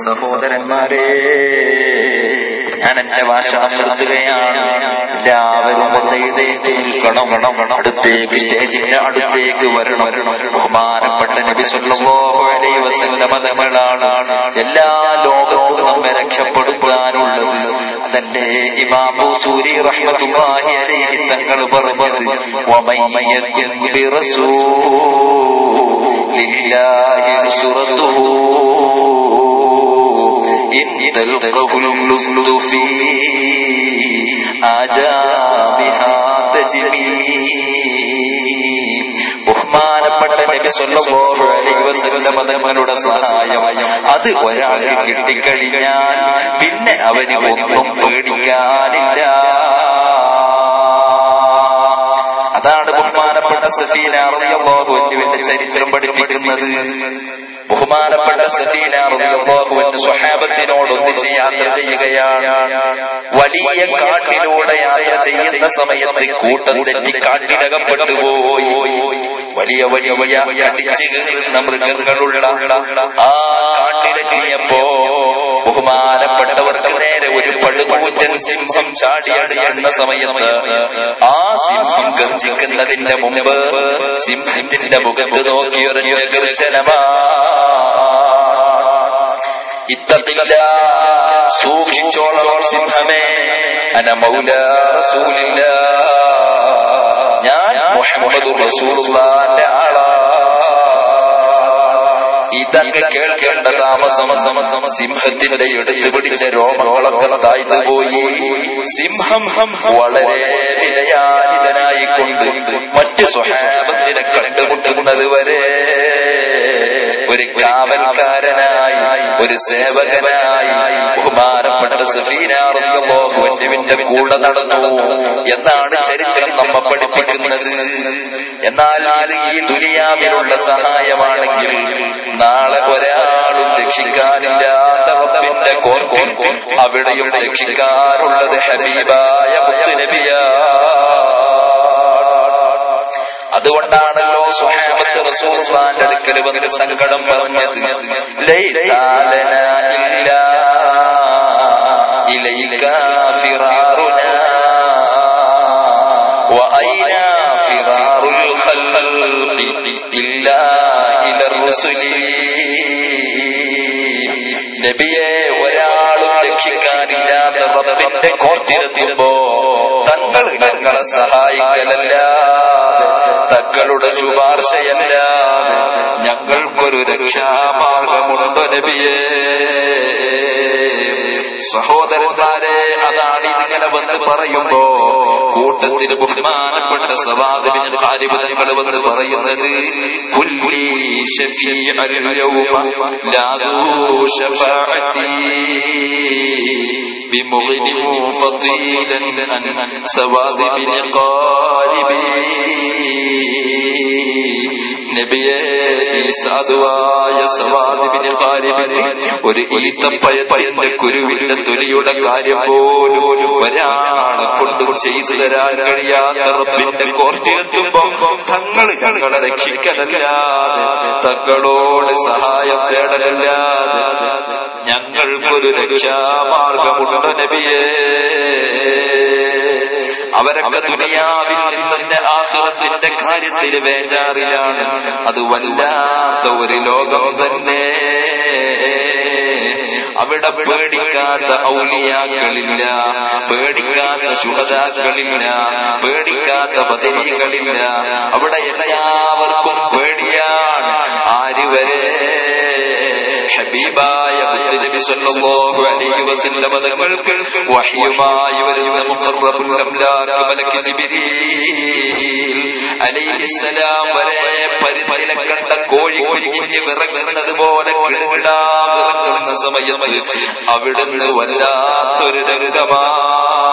സഹോദരന്മാരെ, ഞാൻ എന്റെ ഭാഷണം നിർത്തുകയാണ്. എല്ലാവരും എഴുന്നേറ്റ് നിൽക്കണം, അടുത്തേക്ക് സ്റ്റേജിന്റെ അടുത്തേക്ക് വരണം. ബഹുമാനപ്പെട്ട നബി സല്ലല്ലാഹു അലൈഹി വസല്ലം തങ്ങളാണ് എല്ലാ ലോകത്തും നമ്മെ രക്ഷപ്പെടുത്താനുള്ളത്. അതല്ലേ ഇമാം ബൂസൂരി റഹ്മത്തുള്ളാഹി അലൈഹി തങ്ങൾ പറഞ്ഞത്, വമയ്യകുൻ ബിറസൂലില്ലാഹി നുസ്റതുഹു إن تلقه اللفظ في آجامها تجمي. ബഹുമാനപ്പെട്ട നബി സല്ലല്ലാഹു അലൈഹി വസല്ലം തങ്ങളുടെ സഹായം അത് ഒരാൾക്ക് കിട്ടിക്കഴിഞ്ഞാൽ പിന്നെ അവന് ഒന്നും പേടിക്കാനില്ല. അതാണ് ബഹുമാനപ്പെട്ട സഫീന റളിയല്ലാഹു അൻഹയുടെ ചരിത്രം പഠിപ്പിക്കുന്നത്. ബഹുമാനപ്പെട്ട സഫീന റളിയല്ലാഹു അൻഹ സ്വഹാബത്തിനോട് ഒന്നിച്ച് യാത്ര ചെയ്യുകയാണ്. വലിയ കാട്ടിലൂടെ യാത്ര ചെയ്യുന്ന സമയത്ത് കൂട്ടം തെറ്റി കാട്ടിനകപ്പെട്ടു പോയി. വലിയ വലിയ കടിച്ചു കീറുന്ന മൃഗങ്ങളുള്ള ആ കാട്ടിലെത്തിയപ്പോ ബഹുമാനപ്പെട്ടവർക്ക് നേരെ ഒരു പടുകൂറ്റൻ സിംഹം ചാടിയടിക്കുന്ന സമയത്ത് ആ സിംഹം ഗർജിക്കുന്നതിന്റെ മുമ്പ് സിംഹത്തിന്റെ മുഖത്ത് നോക്കിയൊരു ഗർജനമാ, ഇത്തഖില്ലാ, സൂക്ഷിച്ചോളണം സിംഹമേ, അന മൗലാ റസൂലില്ലാ, ഞാൻ മുഹമ്മദുർ റസൂലുള്ളാഹിന്റെ ആളാ. ഇതൊക്കെ കേൾക്കേണ്ട താമസം സിംഹത്തിന്റെ എടുത്തു പിടിച്ച രോമങ്ങളൊക്കെ താഴ്ന്നു പോയി. സിംഹം വളരെ വിനയാനിതനായിക്കൊണ്ട് മറ്റു സ്വഹാബത്തിനെ കണ്ടുമുട്ടുന്നത് വരെ ഒരു കാവൽക്കാരനായി, ഒരു സേവകനായി ബഹുമാനപ്പെട്ട സഫീന റളിയല്ലാഹു അൻഹയുടെ കൂടെ നടന്നു എന്നാണ് ചരിത്രം നമ്മെ പഠിപ്പിക്കുന്നത്. എന്നാൽ ഈ ദുനിയാവിലുള്ള സഹായമാണെങ്കിൽ നാളെ ഒരാളും രക്ഷിക്കാനില്ലാത്ത റബ്ബിന്റെ കോർട്ടിൽ അവിടെയും രക്ഷിക്കാറുള്ളത് ഹബീബായ മുത്തുനബിയാണ്. അതുകൊണ്ടാണല്ലോ സ്വഹാബത്ത് റസൂലുള്ളാഹിന്റെ അടുക്കൽ വന്ന് സങ്കടം പറഞ്ഞത്, ലൈലാ ലനാ ഇല്ലാ ഇലൈക ഫിറാറുനാ വഅയ്ന ഫിറാറുൽ ഖൽഖി ഇല്ലാ ഇലർ റസൂലി. നബിയെ, ഒരാളും രക്ഷിക്കാനില്ലാത്ത റബ്ബിന്റെ കോർട്ടിലെത്തുമ്പോ തങ്ങൾ ഞങ്ങളെ സഹായിക്കലല്ല, തങ്ങളുടെ ശുപാർശയല്ല, ഞങ്ങൾക്കൊരു രക്ഷാമാർഗമുണ്ടോ നബിയേ? സഹോദരന്മാരെ, അതാണ് ഇതിങ്ങനെ വന്ന് പറയുമ്പോ കൂട്ടത്തിന് ബഹുമാനപ്പെട്ട സവാദ് ബിൻ ഖാരിബ് തങ്ങൾ വന്ന് പറയുന്നത്, കുല്ലി ശഫീഅൽ യൗമ ലാ ദൂ ശഫാഅതി ബിമുഗ്നിഹു ഫദീലൻ അൻ സവാദ് ബിൻ ഖാരിബി. നബിയെ, ഈ സാധുവായ സവാദ് ബിൻ ഖാരിബിന് ഒരു ഈത്തപ്പഴത്തിന്റെ കുരുവിന്റെ തൊലിയുടെ കാര്യം പോലും ഒരാളെ കൊണ്ടും ചെയ്തു തരാൻ കഴിയാത്ത റബ്ബിന്റെ കോർട്ടിലെത്തുമ്പോ തങ്ങൾ ഞങ്ങളെ രക്ഷിക്കലല്ലാതെ, തങ്ങളോട് സഹായം തേടലല്ലാതെ ഞങ്ങൾക്കൊരു രക്ഷാമാർഗമുണ്ടോ നബിയേ? അവരൊക്കെ ദുനിയാവിൽ നിന്ന് ആഖിറത്തിന്റെ കാര്യത്തിൽ ബേജാറിലാണ്. അത് വല്ലാത്ത ഒരു ലോകം തന്നെ. അവിടെ പേടിക്കാത്ത ഔലിയാക്കളില്ല, പേടിക്കാത്ത ശുഹദാക്കളില്ല, പേടിക്കാത്ത ബദരീകളില്ല. അവിടെ എല്ലാവർക്കും പേടിയാണ്. ആര് വരെ? ഹബീബായ മുത്തുനബി സല്ലല്ലാഹു അലൈഹി വസല്ലം തങ്ങൾക്ക് വഹ്യുമായി വരുന്ന മുഖറബുൽ അംലാക് മലക്ക് ജിബ്രീൽ അലൈഹിസ്സലാം വരെ പരിമല കണ്ട കോഴി കുഞ്ഞിന് വിറങ്ങുന്നത് പോലെ കിടകിടാകുന്ന സമയത്ത് അവിടുന്ന് വല്ലാത്തൊരു രംഗമാണ്.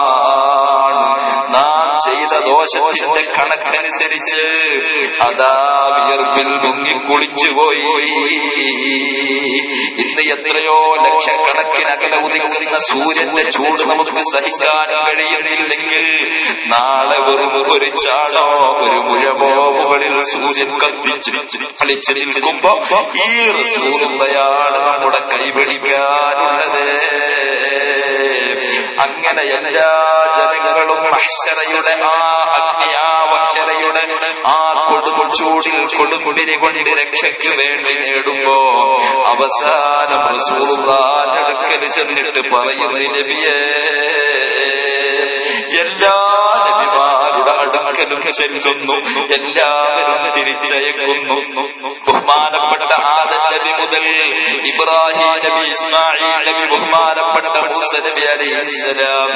നാം ചെയ്ത ദോഷത്തിന്റെ കണക്കനുസരിച്ച് അതാ വിയർപ്പിൽ മുങ്ങി കുളിച്ചുപോയി. ഇന്ന് എത്രയോ ലക്ഷക്കണക്കിനകലെ ഉദിക്കുന്ന സൂര്യന്റെ ചൂട് നമുക്ക് സഹിക്കാൻ കഴിയുന്നില്ലെങ്കിൽ നാളെ വെറും ഒരു ചാടോ ഒരു മുഴമോ മുകളിൽ സൂര്യൻ കളിച്ചു നിൽക്കുമ്പോ ഈ റസൂലുള്ളയാണ് നമ്മുടെ കൈപിടിക്കാനുള്ളത്. അങ്ങനെ എല്ലാ ജനങ്ങളും മഹ്ശറയുടെ ആ അഗ്നിയാവക്ഷരയുടെ ആ കൊടുചൂടിൽ കൊടുമുടിനെ കൊണ്ട് രക്ഷയ്ക്ക് വേണ്ടി നേടുമ്പോ അവസാനം റസൂലുള്ളാഹിന്റെ അടുക്കൽ ചെന്നിട്ട് പറയുന്നു, നബിയേ, എല്ലാ നബിമാരുടെ അടുക്കലും ചെല്ലുന്നു, എല്ലാവരും തിരിച്ചയക്കുന്നു. ബഹുമാനപ്പെട്ട ആദം നബി മുതൽ ഇബ്രാഹിം നബി, ഇസ്മാഈൽ നബി, ബഹുമാനപ്പെട്ട മൂസ നബി അലൈഹിസ്സലാം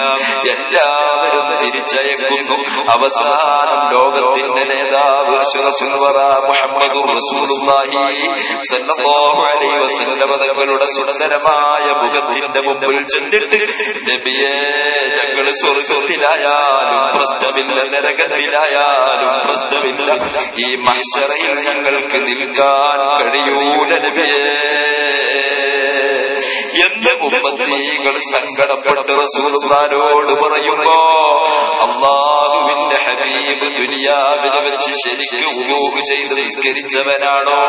എല്ലാവരും തിരിച്ചയക്കുന്നു. അവസാനം ലോകത്തിന്റെ നേതാവ് അഷ്റഫുൽ വറാ മുഹമ്മദുർ റസൂലുള്ളാഹി സ്വല്ലല്ലാഹു അലൈഹി വസല്ലം തങ്ങളുടെ സുന്ദരമായ മുഖത്തിന്റെ മുമ്പിൽ ചെന്നിട്ട്, നബിയേ, ഞങ്ങൾ സ്വർഗ്ഗത്തിലായാലും പ്രശ്നമില്ല, നരകത്തിലായാലും പ്രശ്നമില്ല, ഈ മഹ്ശറയിൽ ഞങ്ങൾക്ക് നിൽക്കാൻ കഴിയൂല നബിയേ എന്ന് ഉമ്മത്തീകൾ സങ്കടപ്പെട്ട് റസൂലുള്ളാഹിനോട് പറയുമ്പോ, അല്ലാഹുവിന്റെ ഹബീബ് ദുനിയാവിൽ വെച്ച് ശരിക്ക് ഉളൂഹ് ചെയ്ത് നിസ്കരിച്ചവനാണോ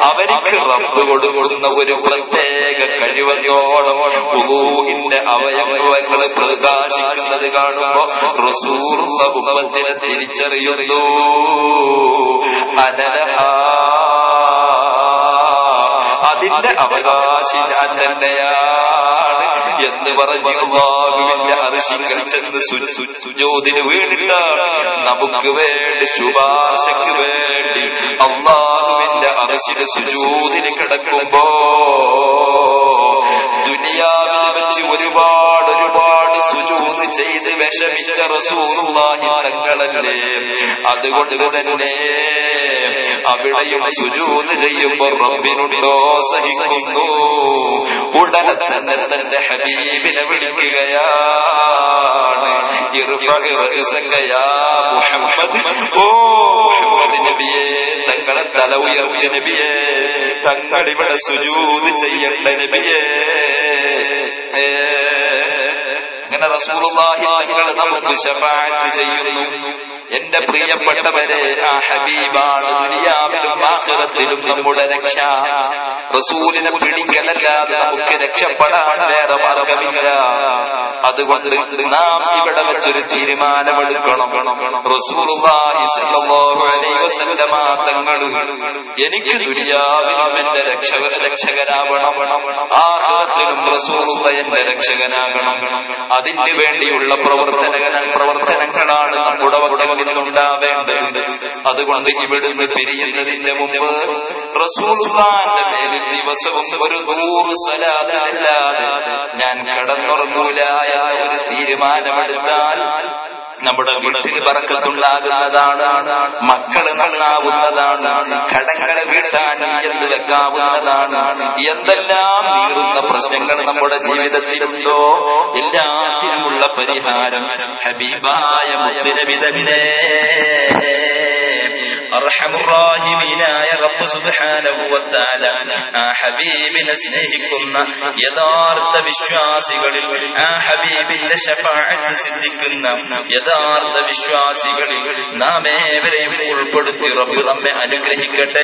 അവർക്ക് റബ്ബ് കൊടുക്കുന്ന ഒരു പ്രത്യേക കഴിവോളം ഉളൂഹിന്റെ അവയവങ്ങൾ പ്രകാശിക്കുന്നത് കാണുമ്പോ റസൂലുള്ള ഉമ്മത്തിനെ തിരിച്ചറിയുന്നു. അതിന്റെ അവകാശി ഞാൻ തന്നെയാണ് എന്ന് പറഞ്ഞ് അല്ലാഹുവിന്റെ അർശിൽ ചെന്ന് സുജൂദിന് വീണിട്ട് നമുക്ക് വേണ്ടി ശുപാർശയ്ക്ക് വേണ്ടി അല്ലാഹുവിന്റെ അർശിൽ സുജൂദിന് കിടക്കുമ്പോ ദുനിയാവിൽ വെച്ച് ഒരുപാട് സുജൂദ് ചെയ്ത് വിഷമിച്ച റസൂലുള്ളാഹി തങ്ങളല്ലേ, അതുകൊണ്ട് തന്നെ അവിടെയും സുജൂദ് ചെയ്യുമ്പോൾ റബ്ബിനുണ്ടോ സഹിക്കുന്നു. ഉടനെ തന്നെ തന്റെ ഹബീബിനെ വിളിക്കുകയാണ്, ഇർഫഅ് റഅസക യാ മുഹമ്മദ്, ഓ മുഹമ്മദ് നബിയേ, തങ്ങളെ തല ഉയർത്തിയ നബിയേ, തങ്ങളിവിടെ സുജൂദ് ചെയ്യേണ്ട നബിയേ. അങ്ങനെ റസൂലുള്ളാഹി തങ്ങൾ നമുക്ക് ശഫാഅത്ത് ചെയ്യുന്നു. എന്റെ പ്രിയപ്പെട്ടവരെ, ആ ഹബീബാണ് ദുനിയാവിലും ആഖിറത്തിലും നമ്മുടെ രക്ഷ. റസൂലിനെ പിടിക്കലല്ലാതെ നമുക്ക് രക്ഷപ്പെടാൻ വേറെ മാർഗമില്ല. അതുകൊണ്ട് നാം ഇവിടെ വെച്ചൊരു തീരുമാനമെടുക്കണം. റസൂലുള്ളാഹി സ്വല്ലല്ലാഹു അലൈഹി വസല്ലമ തങ്ങൾ എനിക്ക് ദുനിയാവിലും എന്റെ രക്ഷകനാവണം, ആഖിറത്തിലും റസൂലുള്ള എന്റെ രക്ഷകനാകണം. അതിനു വേണ്ടിയുള്ള പ്രവർത്തനങ്ങളാണ് നമ്മുടെ ഉണ്ടാവേണ്ടത്. അതുകൊണ്ട് ഇവിടുന്ന് പിരിയുന്നതിന്റെ മുമ്പ് റസൂലുള്ളാഹിന്റെ മേലിൽ ദിവസവും ഒരു 100 സ്വലാത്ത് അല്ലാതെ ഞാൻ കടന്നുറങ്ങൂലായ ഒരു തീരുമാനമെടുത്താൽ നമ്മുടെ വീട്ടിൽ ബറക്കത്തുണ്ടാകുന്നതാണ്, മക്കള് നന്നാവുന്നതാണ്, കടങ്ങളെ വീട്ടാൻ എന്ന് വെക്കാവുന്നതാണ്. എന്തെല്ലാം നീറുന്ന പ്രശ്നങ്ങൾ നമ്മുടെ ജീവിതത്തിലുണ്ടോ എല്ലാത്തിനുമുള്ള പരിഹാരം ഹബീബായ മുത്തുനബി തന്നെ. അർഹമുറാഹിമീനായ റബ്ബ് സുബ്ഹാനഹു വ തആല ആ ഹബീബിനെ സ്നേഹിക്കുന്ന യഥാർത്ഥ വിശ്വാസികളിൽ, ആ ഹബീബിന്റെ ശഫാഅത്ത് സിദ്ധിക്കുന്ന യഥാർത്ഥ വിശ്വാസികളിൽ നാം ഏവരെയും ഉൾപ്പെടുത്തി റബ്ബ് നമ്മെ അനുഗ്രഹിക്കട്ടെ.